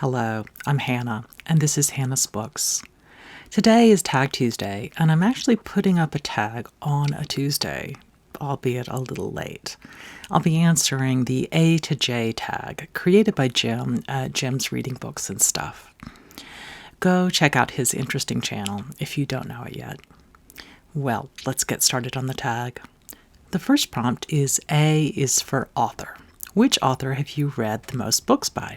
Hello, I'm Hannah, and this is Hannah's Books. Today is Tag Tuesday, and I'm actually putting up a tag on a Tuesday, albeit a little late. I'll be answering the A to J tag created by Jim at Jim's Reading Books and Stuff. Go check out his interesting channel if you don't know it yet. Well, let's get started on the tag. The first prompt is A is for author. Which author have you read the most books by?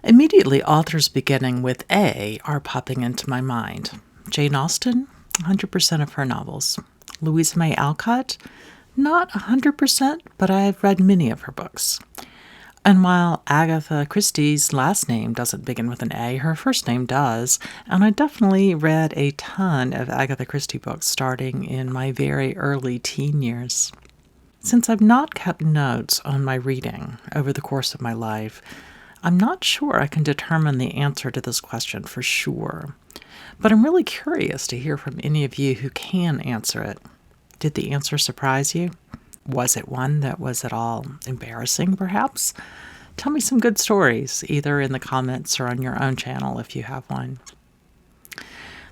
Immediately, authors beginning with A are popping into my mind. Jane Austen, 100% of her novels. Louisa May Alcott, not 100%, but I've read many of her books. And while Agatha Christie's last name doesn't begin with an A, her first name does, and I definitely read a ton of Agatha Christie books starting in my very early teen years. Since I've not kept notes on my reading over the course of my life, I'm not sure I can determine the answer to this question for sure, but I'm really curious to hear from any of you who can answer it. Did the answer surprise you? Was it one that was at all embarrassing, perhaps? Tell me some good stories, either in the comments or on your own channel if you have one.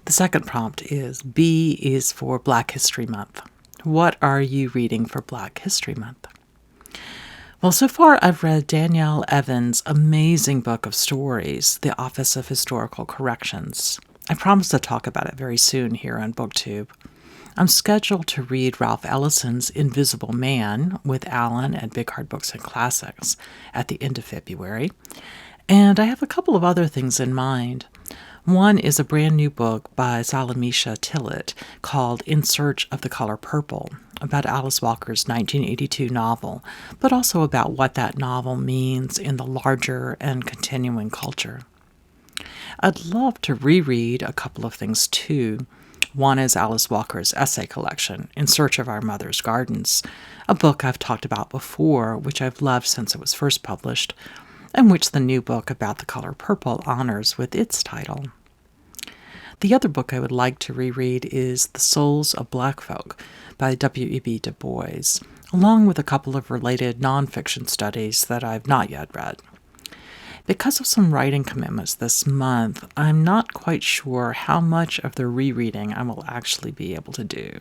The second prompt is B is for Black History Month. What are you reading for Black History Month? Well, so far I've read Danielle Evans' amazing book of stories, The Office of Historical Corrections. I promise to talk about it very soon here on BookTube. I'm scheduled to read Ralph Ellison's Invisible Man with Alan at Big Hard Books and Classics at the end of February, and I have a couple of other things in mind. One is a brand new book by Salamisha Tillett called In Search of the Color Purple, about Alice Walker's 1982 novel, but also about what that novel means in the larger and continuing culture. I'd love to reread a couple of things too. One is Alice Walker's essay collection, In Search of Our Mother's Gardens, a book I've talked about before, which I've loved since it was first published, and which the new book about the color purple honors with its title. The other book I would like to reread is The Souls of Black Folk by W.E.B. Du Bois, along with a couple of related nonfiction studies that I've not yet read. Because of some writing commitments this month, I'm not quite sure how much of the rereading I will actually be able to do.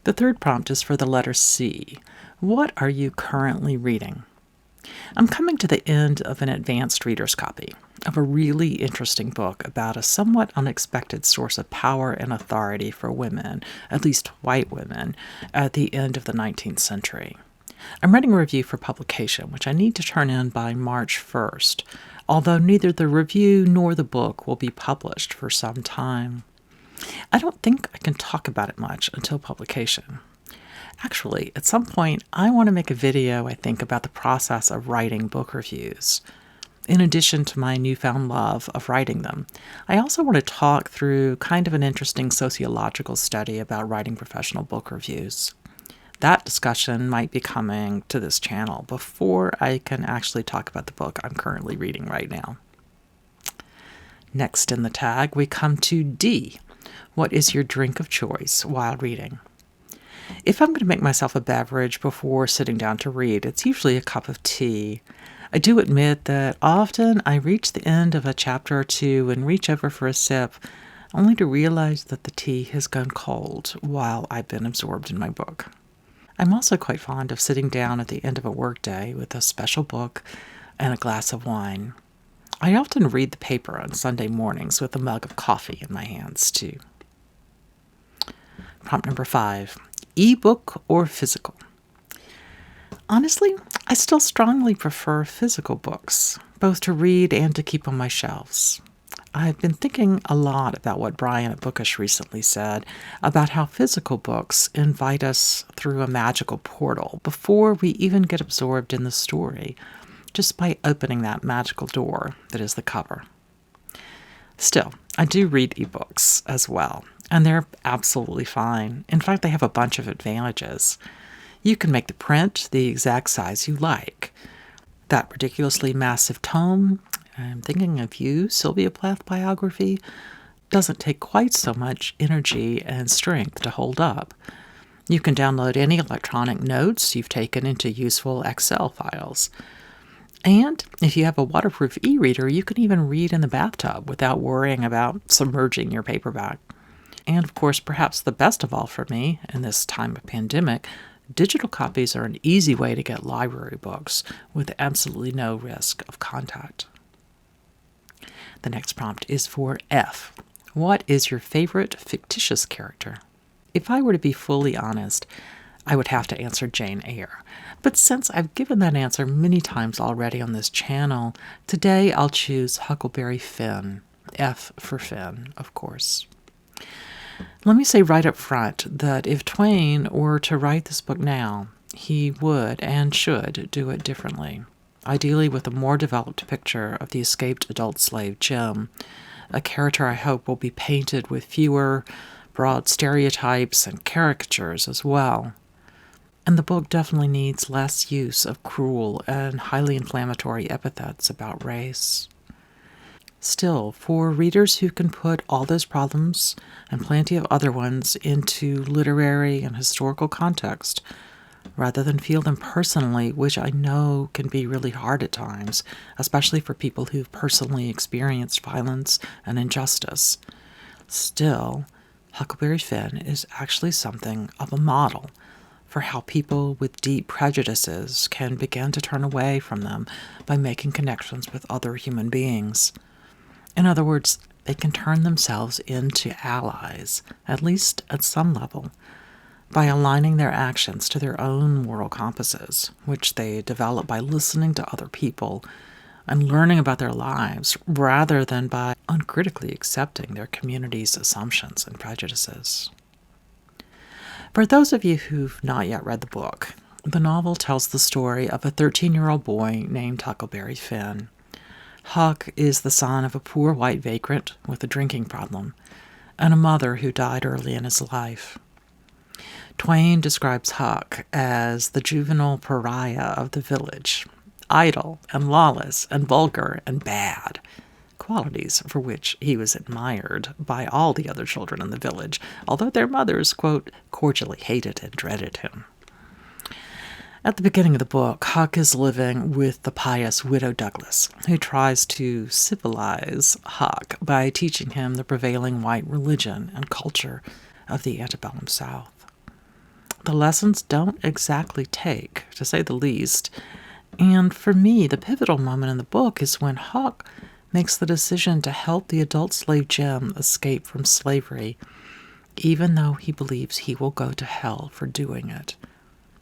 The third prompt is for the letter C. What are you currently reading? I'm coming to the end of an advanced reader's copy of a really interesting book about a somewhat unexpected source of power and authority for women, at least white women, at the end of the 19th century. I'm writing a review for publication, which I need to turn in by March 1st, although neither the review nor the book will be published for some time. I don't think I can talk about it much until publication. Actually, at some point, I want to make a video, I think, about the process of writing book reviews. In addition to my newfound love of writing them, I also want to talk through kind of an interesting sociological study about writing professional book reviews. That discussion might be coming to this channel before I can actually talk about the book I'm currently reading right now. Next in the tag, we come to D. What is your drink of choice while reading? If I'm going to make myself a beverage before sitting down to read, it's usually a cup of tea. I do admit that often I reach the end of a chapter or two and reach over for a sip, only to realize that the tea has gone cold while I've been absorbed in my book. I'm also quite fond of sitting down at the end of a workday with a special book and a glass of wine. I often read the paper on Sunday mornings with a mug of coffee in my hands, too. Prompt number 5. E-book or physical? Honestly, I still strongly prefer physical books, both to read and to keep on my shelves. I've been thinking a lot about what Brian at Bookish recently said about how physical books invite us through a magical portal before we even get absorbed in the story, just by opening that magical door that is the cover. Still, I do read ebooks as well, and they're absolutely fine. In fact, they have a bunch of advantages. You can make the print the exact size you like. That ridiculously massive tome, I'm thinking of you, Sylvia Plath biography, doesn't take quite so much energy and strength to hold up. You can download any electronic notes you've taken into useful Excel files. And if you have a waterproof e-reader, you can even read in the bathtub without worrying about submerging your paperback. And of course, perhaps the best of all for me in this time of pandemic, digital copies are an easy way to get library books with absolutely no risk of contact. The next prompt is for F. What is your favorite fictitious character? If I were to be fully honest, I would have to answer Jane Eyre. But since I've given that answer many times already on this channel, today I'll choose Huckleberry Finn. F for Finn, of course. Let me say right up front that if Twain were to write this book now, he would and should do it differently, ideally with a more developed picture of the escaped adult slave Jim, a character I hope will be painted with fewer broad stereotypes and caricatures as well. And the book definitely needs less use of cruel and highly inflammatory epithets about race. Still, for readers who can put all those problems and plenty of other ones into literary and historical context, rather than feel them personally, which I know can be really hard at times, especially for people who've personally experienced violence and injustice. Still, Huckleberry Finn is actually something of a model for how people with deep prejudices can begin to turn away from them by making connections with other human beings. In other words, they can turn themselves into allies, at least at some level, by aligning their actions to their own moral compasses, which they develop by listening to other people and learning about their lives rather than by uncritically accepting their community's assumptions and prejudices. For those of you who've not yet read the book, the novel tells the story of a 13-year-old boy named Huckleberry Finn. Huck is the son of a poor white vagrant with a drinking problem and a mother who died early in his life. Twain describes Huck as the juvenile pariah of the village, idle and lawless and vulgar and bad, qualities for which he was admired by all the other children in the village, although their mothers, quote, cordially hated and dreaded him. At the beginning of the book, Huck is living with the pious Widow Douglas, who tries to civilize Huck by teaching him the prevailing white religion and culture of the antebellum South. The lessons don't exactly take, to say the least, and for me, the pivotal moment in the book is when Huck makes the decision to help the adult slave Jim escape from slavery, even though he believes he will go to hell for doing it.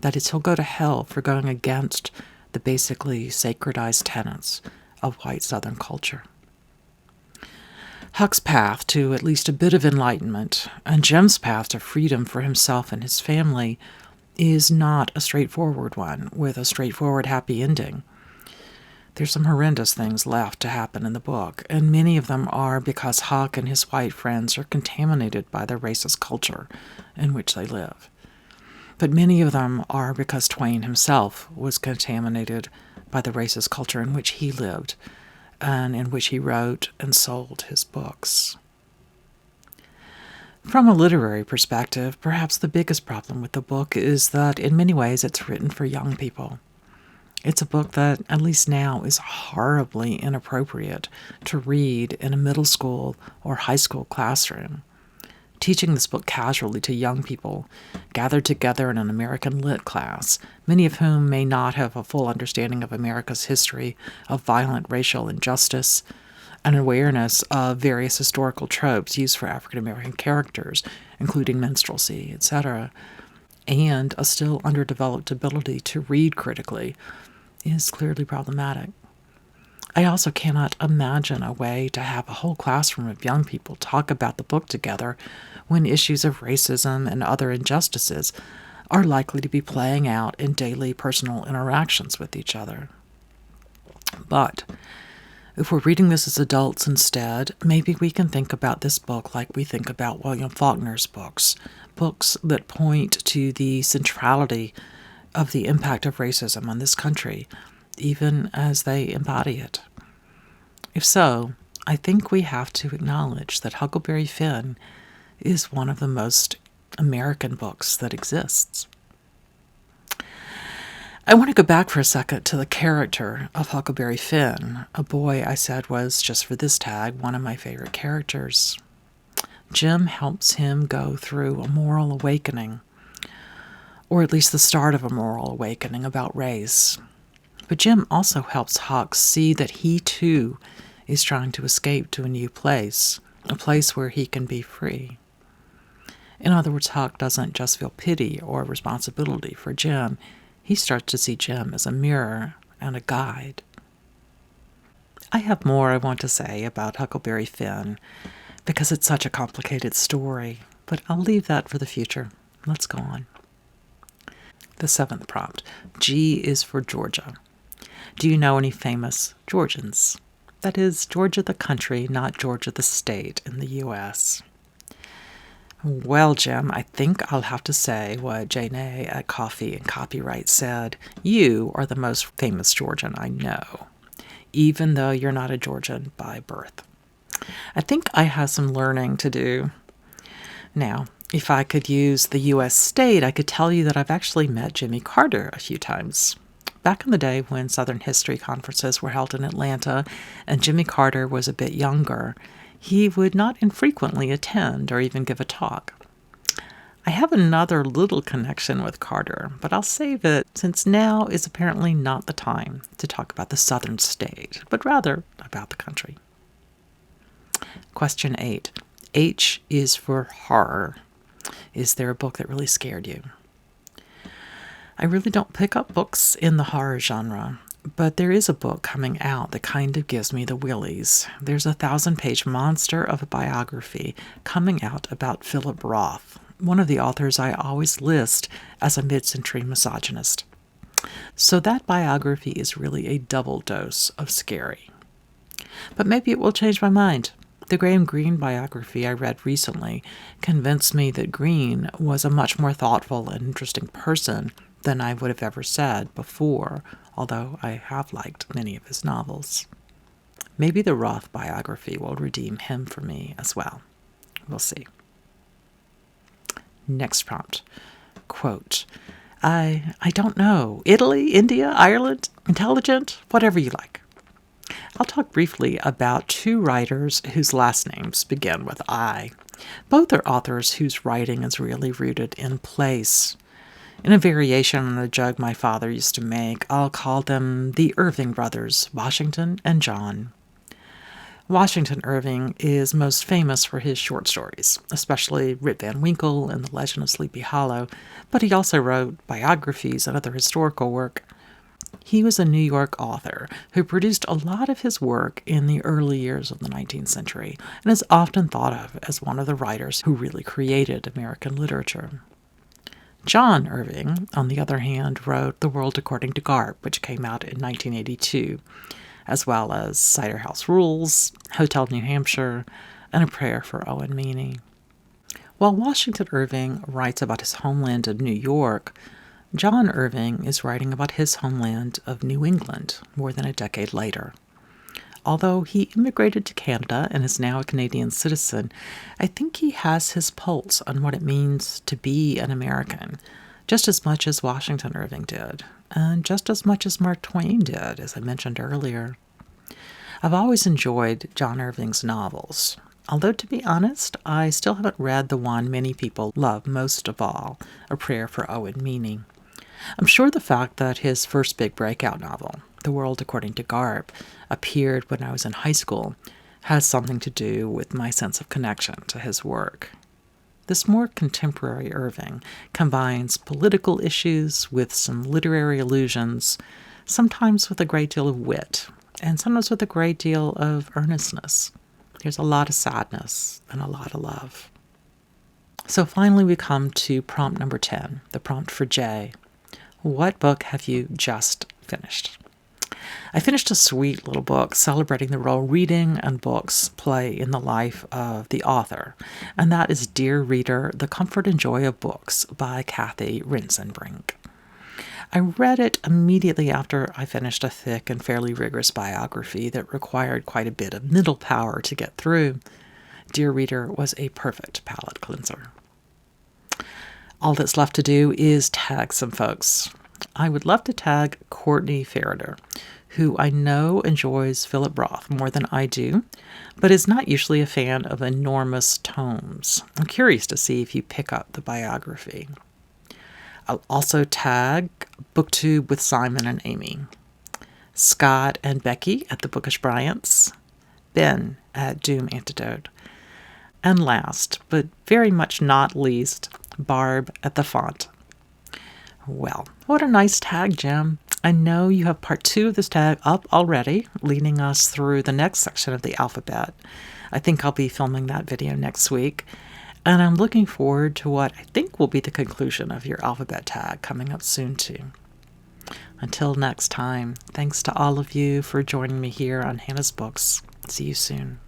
That is, he'll go to hell for going against the basically sacredized tenets of white Southern culture. Huck's path to at least a bit of enlightenment, and Jim's path to freedom for himself and his family, is not a straightforward one with a straightforward happy ending. There's some horrendous things left to happen in the book, and many of them are because Huck and his white friends are contaminated by the racist culture in which they live. But many of them are because Twain himself was contaminated by the racist culture in which he lived and in which he wrote and sold his books. From a literary perspective, perhaps the biggest problem with the book is that in many ways it's written for young people. It's a book that, at least now, is horribly inappropriate to read in a middle school or high school classroom. Teaching this book casually to young people gathered together in an American Lit class, many of whom may not have a full understanding of America's history of violent racial injustice, an awareness of various historical tropes used for African American characters, including minstrelsy, etc., and a still underdeveloped ability to read critically, is clearly problematic. I also cannot imagine a way to have a whole classroom of young people talk about the book together when issues of racism and other injustices are likely to be playing out in daily personal interactions with each other. But if we're reading this as adults instead, maybe we can think about this book like we think about William Faulkner's books, books that point to the centrality of the impact of racism on this country, even as they embody it. If so, I think we have to acknowledge that Huckleberry Finn is one of the most American books that exists. I want to go back for a second to the character of Huckleberry Finn, a boy I said was, just for this tag, one of my favorite characters. Jim helps him go through a moral awakening, or at least the start of a moral awakening about race. But Jim also helps Huck see that he too is trying to escape to a new place, a place where he can be free. In other words, Huck doesn't just feel pity or responsibility for Jim. He starts to see Jim as a mirror and a guide. I have more I want to say about Huckleberry Finn because it's such a complicated story, but I'll leave that for the future. Let's go on. The 7th prompt. G is for Georgia. Do you know any famous Georgians? That is, Georgia the country, not Georgia the state in the U.S. Well, Jim, I think I'll have to say what Jane A. at Coffee and Copyright said. You are the most famous Georgian I know, even though you're not a Georgian by birth. I think I have some learning to do. Now, if I could use the U.S. state, I could tell you that I've actually met Jimmy Carter a few times. Back in the day when Southern History conferences were held in Atlanta and Jimmy Carter was a bit younger, he would not infrequently attend or even give a talk. I have another little connection with Carter, but I'll save it since now is apparently not the time to talk about the Southern state, but rather about the country. Question 8. H is for horror. Is there a book that really scared you? I really don't pick up books in the horror genre, but there is a book coming out that kind of gives me the willies. There's a 1,000-page monster of a biography coming out about Philip Roth, one of the authors I always list as a mid-century misogynist. So that biography is really a double dose of scary. But maybe it will change my mind. The Graham Greene biography I read recently convinced me that Greene was a much more thoughtful and interesting person than I would have ever said before, although I have liked many of his novels. Maybe the Roth biography will redeem him for me as well. We'll see. Next prompt. Quote, I don't know. Italy, India, Ireland, intelligent, whatever you like. I'll talk briefly about 2 writers whose last names begin with I. Both are authors whose writing is really rooted in place. In a variation on a joke my father used to make, I'll call them the Irving brothers, Washington and John. Washington Irving is most famous for his short stories, especially Rip Van Winkle and The Legend of Sleepy Hollow, but he also wrote biographies and other historical work. He was a New York author who produced a lot of his work in the early years of the 19th century and is often thought of as one of the writers who really created American literature. John Irving, on the other hand, wrote The World According to Garp, which came out in 1982, as well as Cider House Rules, Hotel New Hampshire, and A Prayer for Owen Meany. While Washington Irving writes about his homeland of New York, John Irving is writing about his homeland of New England more than a decade later. Although he immigrated to Canada and is now a Canadian citizen, I think he has his pulse on what it means to be an American, just as much as Washington Irving did, and just as much as Mark Twain did, as I mentioned earlier. I've always enjoyed John Irving's novels, although to be honest, I still haven't read the one many people love most of all, A Prayer for Owen Meany. I'm sure the fact that his first big breakout novel, The World According to Garp, appeared when I was in high school has something to do with my sense of connection to his work. This more contemporary Irving combines political issues with some literary allusions, sometimes with a great deal of wit, and sometimes with a great deal of earnestness. There's a lot of sadness and a lot of love. So finally we come to prompt number 10, the prompt for J. What book have you just finished? I finished a sweet little book celebrating the role reading and books play in the life of the author, and that is Dear Reader, The Comfort and Joy of Books by Kathy Rinsenbrink. I read it immediately after I finished a thick and fairly rigorous biography that required quite a bit of mental power to get through. Dear Reader was a perfect palate cleanser. All that's left to do is tag some folks. I would love to tag Courtney Ferreter, who I know enjoys Philip Roth more than I do, but is not usually a fan of enormous tomes. I'm curious to see if you pick up the biography. I'll also tag BookTube with Simon and Amy, Scott and Becky at the Bookish Bryants, Ben at Doom Antidote, and last, but very much not least, Barb at the Font. Well, what a nice tag, Jim. I know you have part 2 of this tag up already, leading us through the next section of the alphabet. I think I'll be filming that video next week, and I'm looking forward to what I think will be the conclusion of your alphabet tag coming up soon too. Until next time, thanks to all of you for joining me here on Hannah's Books. See you soon.